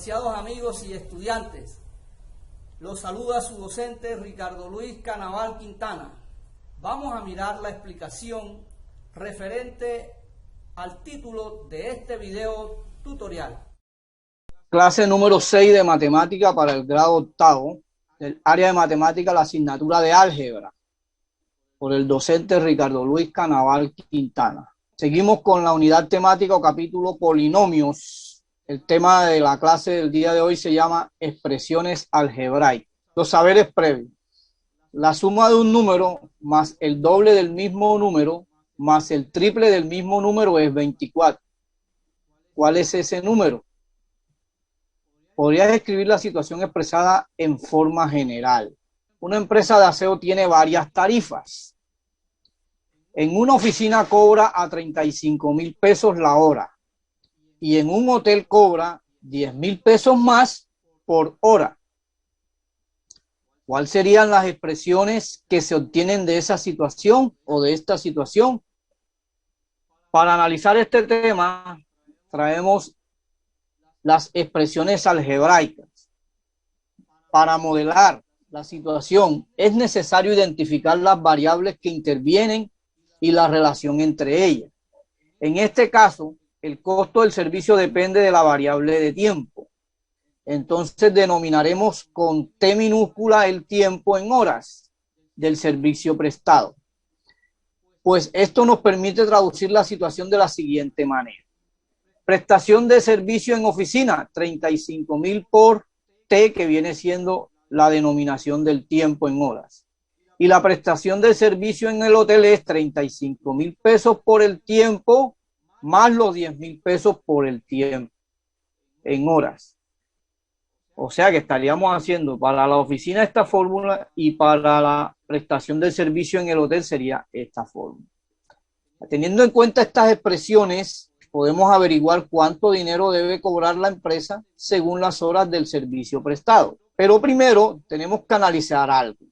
Apreciados amigos y estudiantes, los saluda su docente Ricardo Luis Canaval Quintana. Vamos a mirar la explicación referente al título de este video tutorial. Clase número 6 de matemática para el grado octavo, del área de matemática, la asignatura de álgebra, por el docente Ricardo Luis Canaval Quintana. Seguimos con la unidad temática o capítulo polinomios. El tema de la clase del día de hoy se llama expresiones algebraicas. Los saberes previos. La suma de un número más el doble del mismo número más el triple del mismo número es 24. ¿Cuál es ese número? Podrías escribir la situación expresada en forma general. Una empresa de aseo tiene varias tarifas. En una oficina cobra a 35,000 pesos la hora y en un hotel cobra 10,000 pesos más por hora. ¿Cuáles serían las expresiones que se obtienen de esa situación o de esta situación? Para analizar este tema, traemos las expresiones algebraicas. Para modelar la situación es necesario identificar las variables que intervienen y la relación entre ellas. En este caso, el costo del servicio depende de la variable de tiempo. Entonces denominaremos con T minúscula el tiempo en horas del servicio prestado. Pues esto nos permite traducir la situación de la siguiente manera. Prestación de servicio en oficina, 35,000 por T, que viene siendo la denominación del tiempo en horas. Y la prestación de servicio en el hotel es 35,000 pesos por el tiempo más los 10,000 pesos por el tiempo en horas. O sea que estaríamos haciendo para la oficina esta fórmula y para la prestación del servicio en el hotel sería esta fórmula. Teniendo en cuenta estas expresiones, podemos averiguar cuánto dinero debe cobrar la empresa según las horas del servicio prestado. Pero primero tenemos que analizar algo.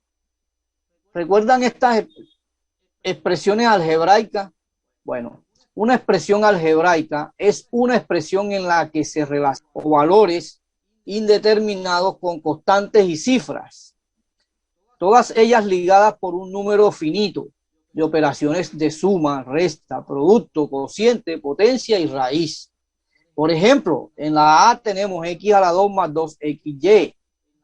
¿Recuerdan estas expresiones algebraicas? Bueno, una expresión algebraica es una expresión en la que se relacionan valores indeterminados con constantes y cifras, todas ellas ligadas por un número finito de operaciones de suma, resta, producto, cociente, potencia y raíz. Por ejemplo, en la A tenemos x a la 2 más 2xy.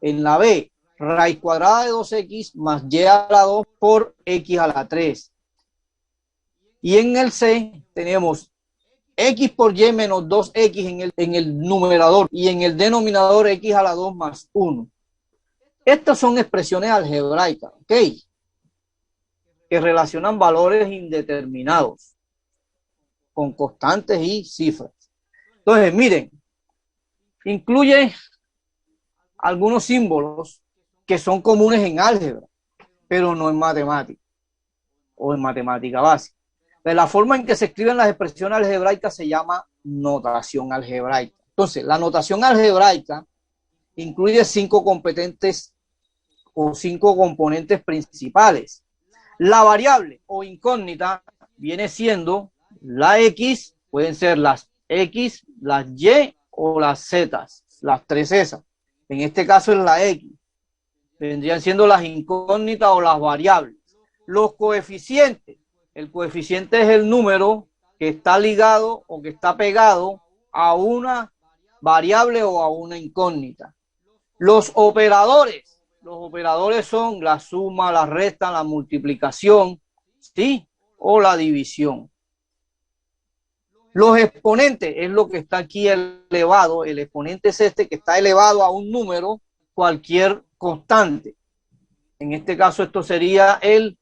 En la B, raíz cuadrada de 2x más y a la 2 por x a la 3. Y en el C tenemos x por y menos 2x en el numerador y en el denominador x a la 2 más 1. Estas son expresiones algebraicas, ¿ok? Que relacionan valores indeterminados con constantes y cifras. Entonces, miren, incluye algunos símbolos que son comunes en álgebra, pero no en matemática o en matemática básica. De la forma en que se escriben las expresiones algebraicas se llama notación algebraica. Entonces, la notación algebraica incluye 5 componentes o 5 componentes principales. La variable o incógnita viene siendo la X, pueden ser las X, las Y o las Z, las tres esas. En este caso es la X. Vendrían siendo las incógnitas o las variables. Los coeficientes. El coeficiente es el número que está ligado o que está pegado a una variable o a una incógnita. Los operadores son la suma, la resta, la multiplicación, ¿sí? O la división. Los exponentes es lo que está aquí elevado. El exponente es este que está elevado a un número, cualquier constante. En este caso esto sería el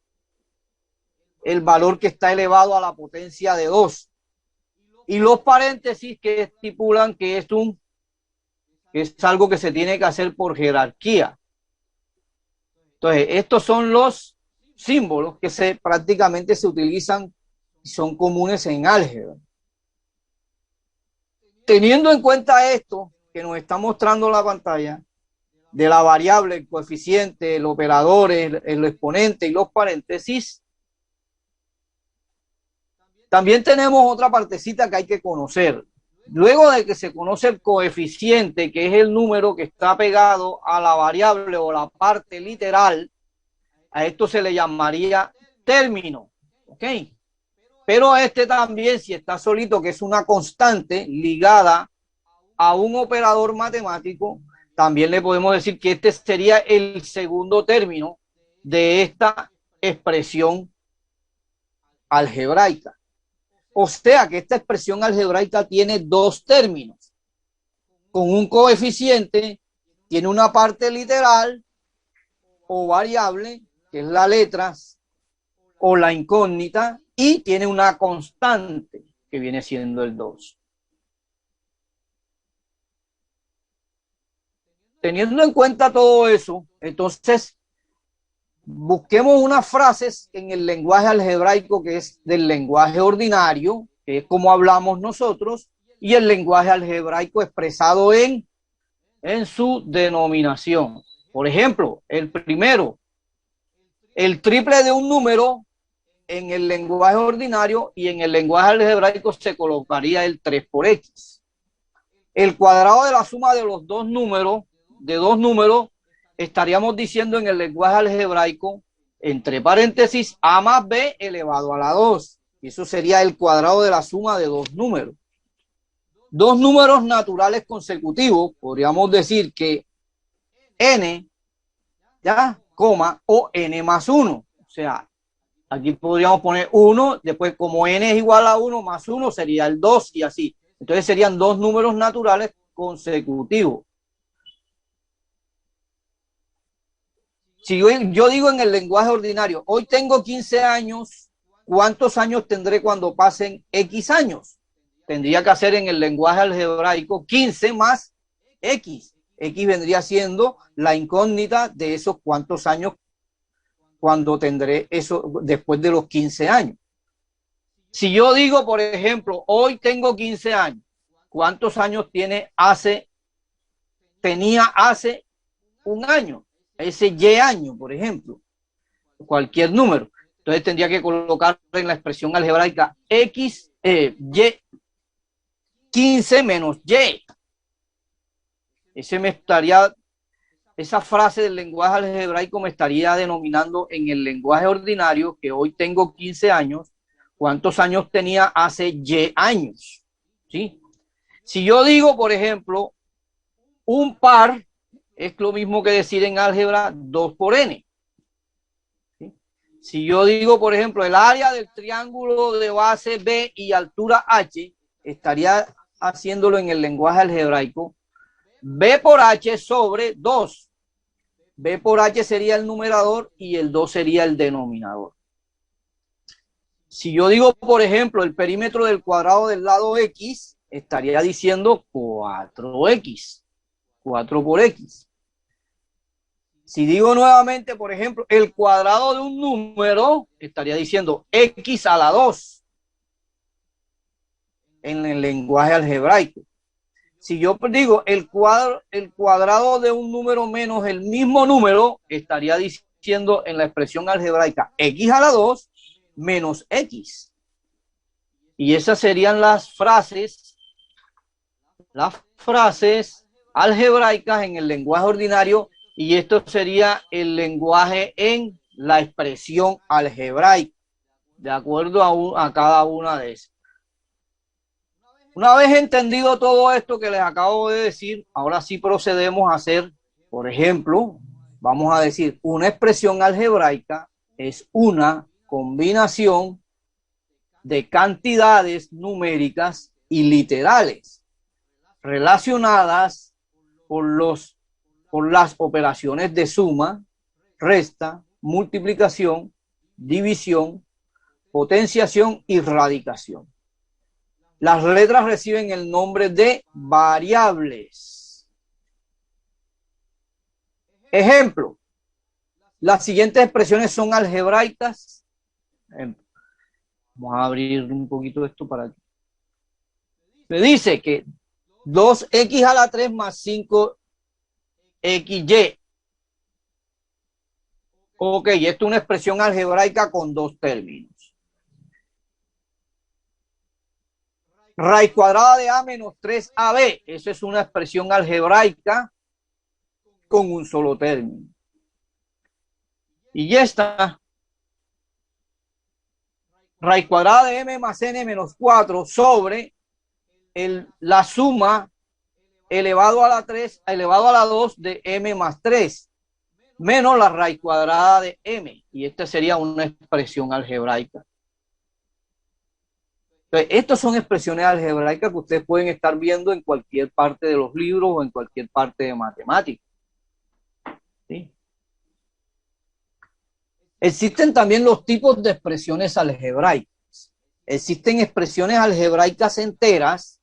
valor que está elevado a la potencia de 2. Y los paréntesis que estipulan que es algo que se tiene que hacer por jerarquía. Entonces, estos son los símbolos que prácticamente se utilizan y son comunes en álgebra. Teniendo en cuenta esto que nos está mostrando la pantalla, de la variable, el coeficiente, el operador, el exponente y los paréntesis, también tenemos otra partecita que hay que conocer. luego de que se conoce el coeficiente, que es el número que está pegado a la variable o la parte literal, a esto se le llamaría término, ¿ok? Pero a este también, si está solito, que es una constante ligada a un operador matemático, también le podemos decir que este sería el segundo término de esta expresión algebraica. O sea que esta expresión algebraica tiene dos términos. Con un coeficiente, tiene una parte literal o variable, que es la letra o la incógnita, y tiene una constante, que viene siendo el 2. Teniendo en cuenta todo eso, entonces busquemos unas frases en el lenguaje algebraico que es del lenguaje ordinario, que es como hablamos nosotros, y el lenguaje algebraico expresado en su denominación. Por ejemplo, el primero, el triple de un número en el lenguaje ordinario y en el lenguaje algebraico se colocaría el 3 por X. El cuadrado de la suma de los dos números, estaríamos diciendo en el lenguaje algebraico, entre paréntesis, a más b elevado a la 2. Y eso sería el cuadrado de la suma de dos números. Dos números naturales consecutivos, podríamos decir que n, ya, coma, o n más 1. O sea, aquí podríamos poner 1, después como n es igual a 1 más 1 sería el 2 y así. Entonces serían dos números naturales consecutivos. Si yo digo en el lenguaje ordinario, hoy tengo 15 años, ¿cuántos años tendré cuando pasen X años? Tendría que hacer en el lenguaje algebraico 15 más X. X vendría siendo la incógnita de esos cuántos años cuando tendré eso después de los 15 años. Si yo digo, por ejemplo, hoy tengo 15 años, ¿cuántos años tenía hace un año? Ese Y año, por ejemplo, cualquier número. Entonces tendría que colocar en la expresión algebraica X, Y, 15 menos Y. Esa frase del lenguaje algebraico me estaría denominando en el lenguaje ordinario que hoy tengo 15 años, ¿cuántos años tenía hace Y años? ¿Sí? Si yo digo, por ejemplo, un par, es lo mismo que decir en álgebra 2 por n. ¿Sí? Si yo digo, por ejemplo, el área del triángulo de base B y altura H, estaría haciéndolo en el lenguaje algebraico B por H sobre 2. B por H sería el numerador y el 2 sería el denominador. Si yo digo, por ejemplo, el perímetro del cuadrado del lado X, estaría diciendo 4X. 4 por X. Si digo nuevamente, por ejemplo, el cuadrado de un número, estaría diciendo X a la 2 en el lenguaje algebraico. Si yo digo el cuadrado de un número menos el mismo número, estaría diciendo en la expresión algebraica X a la 2 menos X. Y esas serían las frases algebraicas en el lenguaje ordinario, y esto sería el lenguaje en la expresión algebraica, de acuerdo a cada una de esas. Una vez entendido todo esto que les acabo de decir, ahora sí procedemos a hacer, por ejemplo, vamos a decir, una expresión algebraica es una combinación de cantidades numéricas y literales relacionadas por las operaciones de suma, resta, multiplicación, división, potenciación y radicación. Las letras reciben el nombre de variables. Ejemplo, las siguientes expresiones son algebraicas. Vamos a abrir un poquito esto para aquí. Me dice que 2x a la 3 más 5xy. Ok, esto es una expresión algebraica con dos términos. Raíz cuadrada de A menos 3AB. Eso es una expresión algebraica con un solo término. Y esta, raíz cuadrada de M más N menos 4 sobre la suma elevado a la 3, elevado a la 2 de M más 3, menos la raíz cuadrada de M. Y esta sería una expresión algebraica. Entonces, estas son expresiones algebraicas que ustedes pueden estar viendo en cualquier parte de los libros o en cualquier parte de matemáticas. ¿Sí? Existen también los tipos de expresiones algebraicas. Existen expresiones algebraicas enteras.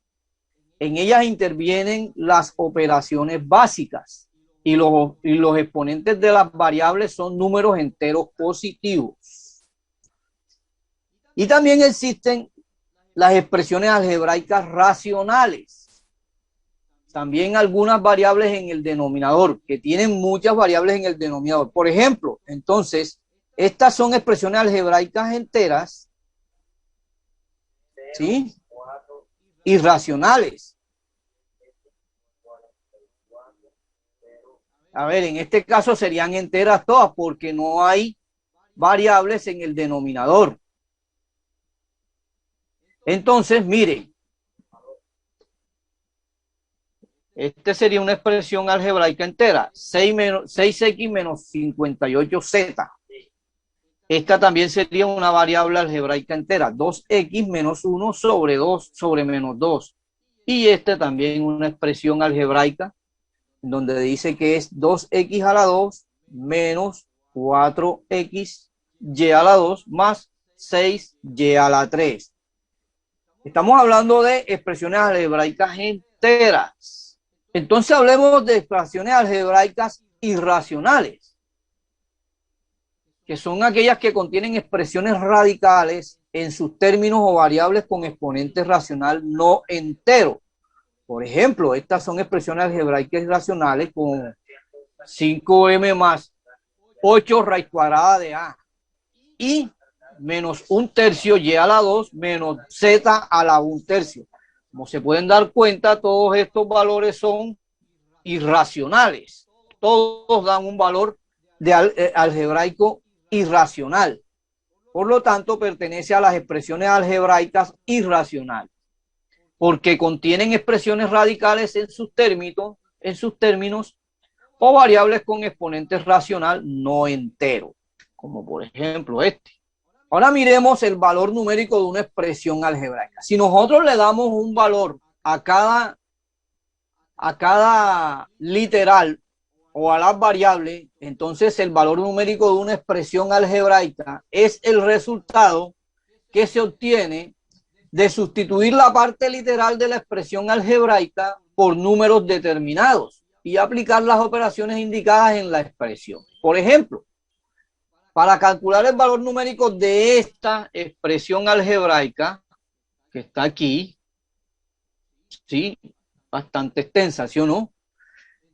En ellas intervienen las operaciones básicas y los exponentes de las variables son números enteros positivos. Y también existen las expresiones algebraicas racionales. También algunas variables en el denominador, que tienen muchas variables en el denominador. Por ejemplo, entonces, estas son expresiones algebraicas enteras, ¿sí? Y racionales. A ver, en este caso serían enteras todas porque no hay variables en el denominador. Entonces, miren, este sería una expresión algebraica entera, 6x menos 58z. Esta también sería una variable algebraica entera, 2x menos 1 sobre 2 sobre menos 2. Y esta también una expresión algebraica, donde dice que es 2x a la 2 menos 4x y a la 2 más 6y a la 3. Estamos hablando de expresiones algebraicas enteras. Entonces hablemos de expresiones algebraicas irracionales, que son aquellas que contienen expresiones radicales en sus términos o variables con exponente racional no entero. Por ejemplo, estas son expresiones algebraicas irracionales con 5m más 8 raíz cuadrada de A y menos 1/3 y a la 2 menos z a la 1/3. Como se pueden dar cuenta, todos estos valores son irracionales. Todos dan un valor de algebraico irracional. Por lo tanto, pertenece a las expresiones algebraicas irracionales, porque contienen expresiones radicales en sus términos o variables con exponente racional no entero, como por ejemplo este. Ahora miremos el valor numérico de una expresión algebraica. Si nosotros le damos un valor a cada literal o a las variables, entonces el valor numérico de una expresión algebraica es el resultado que se obtiene de sustituir la parte literal de la expresión algebraica por números determinados y aplicar las operaciones indicadas en la expresión. Por ejemplo, para calcular el valor numérico de esta expresión algebraica que está aquí, sí, bastante extensa, ¿sí o no?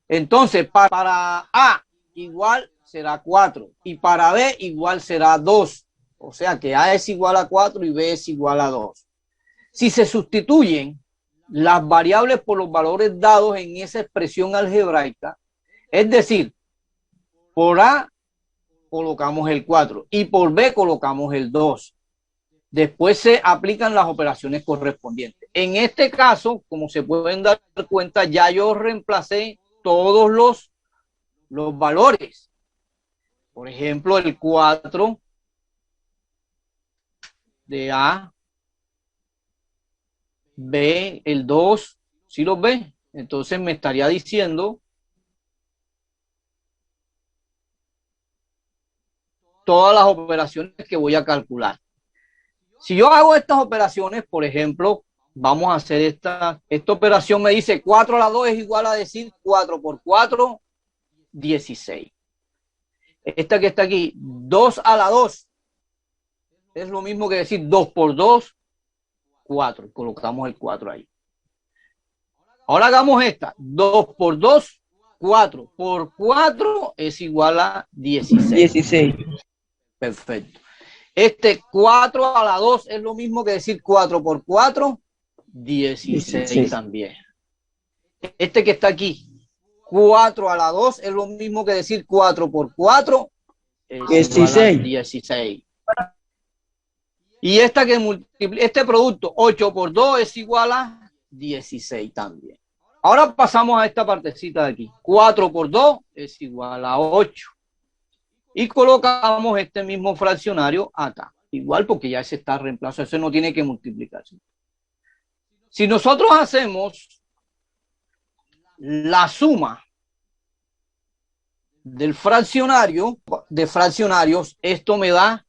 Entonces, para A igual será 4 y para B igual será 2. O sea que A es igual a 4 y B es igual a 2. Si se sustituyen las variables por los valores dados en esa expresión algebraica, es decir, por A colocamos el 4 y por B colocamos el 2. Después se aplican las operaciones correspondientes. En este caso, como se pueden dar cuenta, ya yo reemplacé todos los valores. Por ejemplo, el 4 de A, B, el 2, ¿sí los ve? Entonces me estaría diciendo todas las operaciones que voy a calcular. Si yo hago estas operaciones, por ejemplo, vamos a hacer esta operación, me dice 4 a la 2 es igual a decir 4 por 4, 16. Esta que está aquí, 2 a la 2, es lo mismo que decir 2 por 2, 4. Colocamos el 4 ahí. Ahora hagamos esta, 2 por 2, 4 por 4 es igual a 16. Perfecto. Este 4 a la 2 es lo mismo que decir 4 por 4, 16 también. Este que está aquí, 4 a la 2 es lo mismo que decir 4 por 4 es 16. 16. Y esta que multiplica, este producto 8 por 2 es igual a 16 también. Ahora pasamos a esta partecita de aquí. 4 por 2 es igual a 8. Y colocamos este mismo fraccionario acá. Igual porque ya ese está reemplazado. Ese no tiene que multiplicarse. Si nosotros hacemos la suma del fraccionario, de fraccionarios, esto me da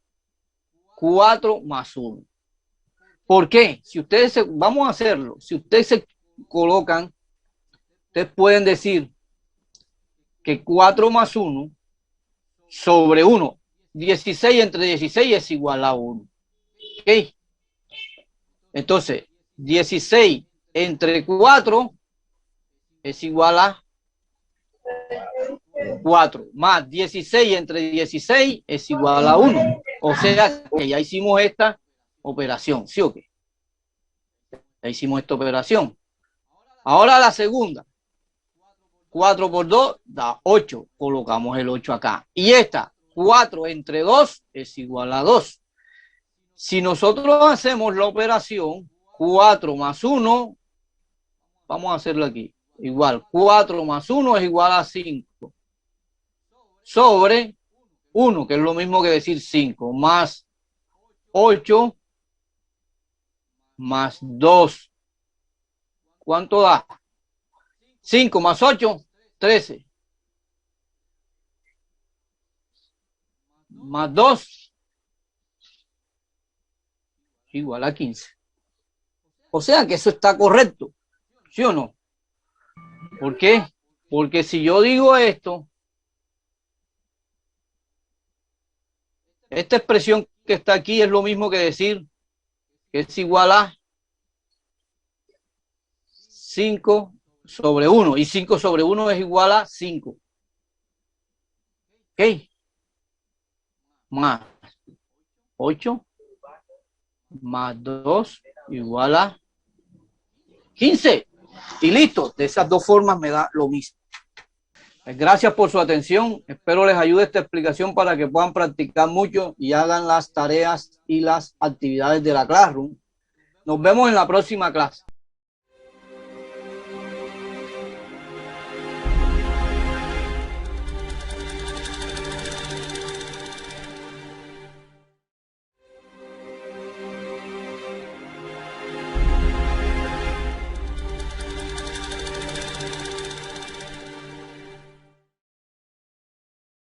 4 más 1. ¿Por qué? Si ustedes vamos a hacerlo, si ustedes se colocan, ustedes pueden decir que 4 más 1 sobre 1, 16 entre 16 es igual a 1. ¿Ok? Entonces, 16 entre 4 es igual a 4, más 16 entre 16 es igual a 1. O sea, que ya hicimos esta operación, ¿sí o qué? Ya hicimos esta operación. Ahora la segunda. 4 por 2 da 8. Colocamos el 8 acá. Y esta, 4 entre 2 es igual a 2. Si nosotros hacemos la operación 4 más 1, vamos a hacerlo aquí. Igual, 4 más 1 es igual a 5. Sobre 1, que es lo mismo que decir 5, más 8, más 2. ¿Cuánto da? 5 más 8, 13. Más 2, igual a 15. O sea que eso está correcto, ¿sí o no? ¿Por qué? Porque si yo digo esto, esta expresión que está aquí es lo mismo que decir que es igual a 5 sobre 1. Y 5 sobre 1 es igual a 5. ¿Ok? Más 8 más 2 igual a 15. Y listo. De esas dos formas me da lo mismo. Gracias por su atención. Espero les ayude esta explicación para que puedan practicar mucho y hagan las tareas y las actividades de la Classroom. Nos vemos en la próxima clase.